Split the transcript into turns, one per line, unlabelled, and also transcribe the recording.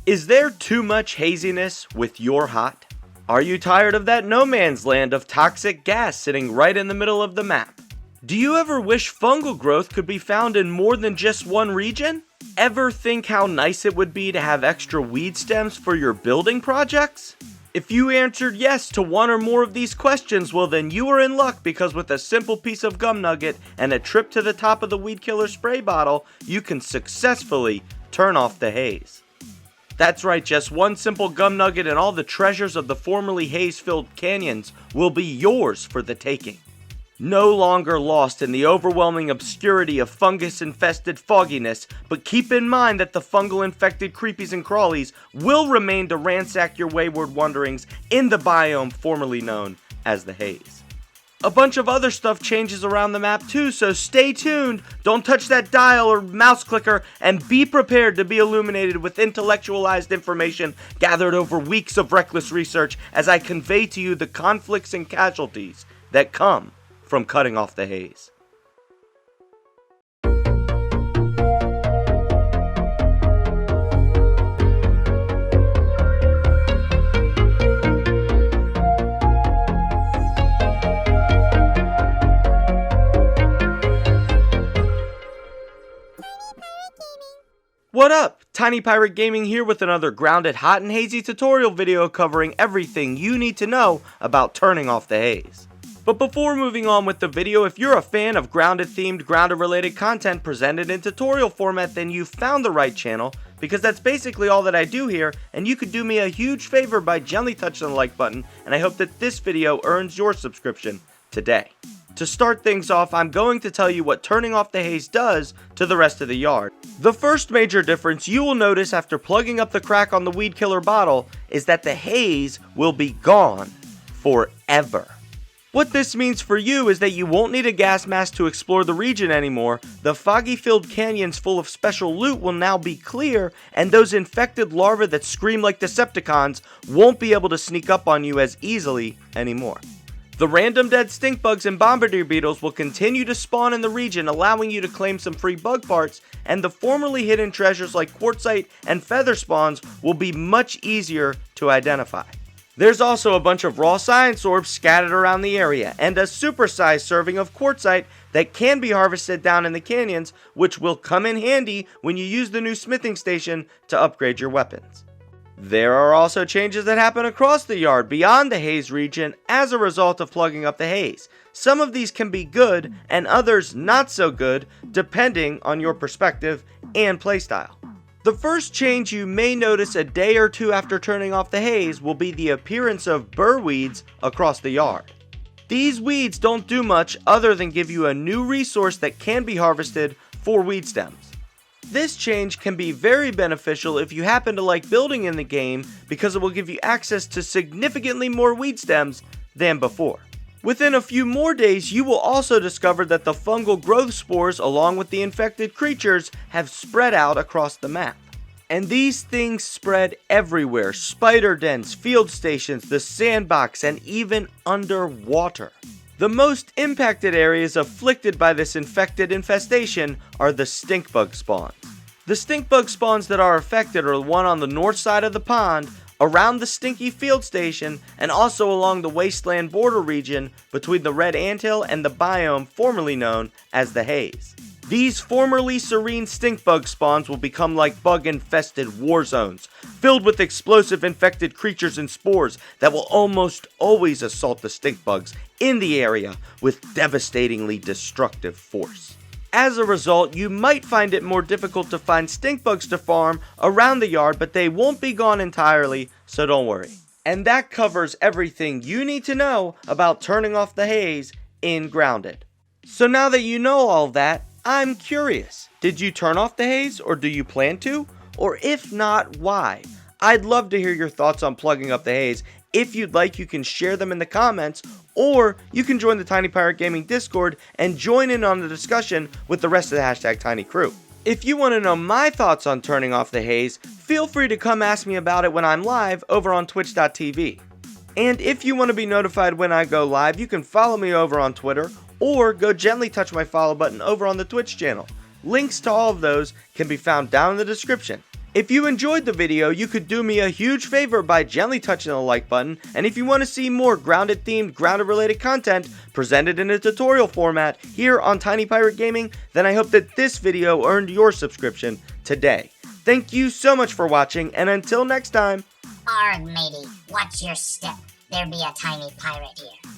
Is there too much haziness with your hot? Are you tired of that no man's land of toxic gas sitting right in the middle of the map? Do you ever wish fungal growth could be found in more than just one region? Ever think how nice it would be to have extra weed stems for your building projects? If you answered yes to one or more of these questions, well then you are in luck, because with a simple piece of Gum Nugget and a trip to the top of the weed killer spray bottle, you can successfully turn off the haze. That's right, just one simple Gum Nugget and all the treasures of the formerly haze-filled canyons will be yours for the taking. No longer lost in the overwhelming obscurity of fungus-infested fogginess, but keep in mind that the fungal-infected creepies and crawlies will remain to ransack your wayward wanderings in the biome formerly known as the haze. A bunch of other stuff changes around the map too, so stay tuned, don't touch that dial or mouse clicker, and be prepared to be illuminated with intellectualized information gathered over weeks of reckless research as I convey to you the conflicts and casualties that come from cutting off the haze. What up? Tiny Pirate Gaming here with another grounded, hot and hazy tutorial video covering everything you need to know about turning off the haze. But before moving on with the video, if you're a fan of grounded themed, grounded related content presented in tutorial format, then you've found the right channel, because that's basically all that I do here, and you could do me a huge favor by gently touching the like button, and I hope that this video earns your subscription today. To start things off, I'm going to tell you what turning off the haze does to the rest of the yard. The first major difference you will notice after plugging up the crack on the weed killer bottle is that the haze will be gone forever. What this means for you is that you won't need a gas mask to explore the region anymore, the foggy-filled canyons full of special loot will now be clear, and those infected larvae that scream like Decepticons won't be able to sneak up on you as easily anymore. The random dead stink bugs and bombardier beetles will continue to spawn in the region, allowing you to claim some free bug parts, and the formerly hidden treasures like quartzite and feather spawns will be much easier to identify. There's also a bunch of raw science orbs scattered around the area, and a supersized serving of quartzite that can be harvested down in the canyons, which will come in handy when you use the new smithing station to upgrade your weapons. There are also changes that happen across the yard beyond the haze region as a result of plugging up the haze. Some of these can be good, and others not so good, depending on your perspective and playstyle. The first change you may notice a day or two after turning off the haze will be the appearance of Burr Weeds across the yard. These weeds don't do much other than give you a new resource that can be harvested for weed stems. This change can be very beneficial if you happen to like building in the game, because it will give you access to significantly more weed stems than before. Within a few more days, you will also discover that the fungal growth spores along with the infected creatures have spread out across the map. And these things spread everywhere: spider dens, field stations, the sandbox, and even underwater. The most impacted areas afflicted by this infected infestation are the stink bug spawns. The stink bug spawns that are affected are the one on the north side of the pond, around the stinky field station, and also along the wasteland border region between the red anthill and the biome formerly known as the haze. These formerly serene stink bug spawns will become like bug-infested war zones, filled with explosive infected creatures and spores that will almost always assault the stink bugs in the area with devastatingly destructive force. As a result, you might find it more difficult to find stink bugs to farm around the yard, but they won't be gone entirely, so don't worry. And that covers everything you need to know about turning off the haze in Grounded. So now that you know all that, I'm curious. Did you turn off the haze, or do you plan to? Or if not, why? I'd love to hear your thoughts on plugging up the haze. If you'd like, you can share them in the comments, or you can join the Tiny Pirate Gaming Discord and join in on the discussion with the rest of the #Tiny Crew. If you want to know my thoughts on turning off the haze, feel free to come ask me about it when I'm live over on twitch.tv. And if you want to be notified when I go live, you can follow me over on Twitter, or go gently touch my follow button over on the Twitch channel. Links to all of those can be found down in the description. If you enjoyed the video, you could do me a huge favor by gently touching the like button, and if you want to see more grounded themed, grounded related content presented in a tutorial format here on Tiny Pirate Gaming, then I hope that this video earned your subscription today. Thank you so much for watching, and until next time.
Arg, matey, watch your step. There be a tiny pirate here.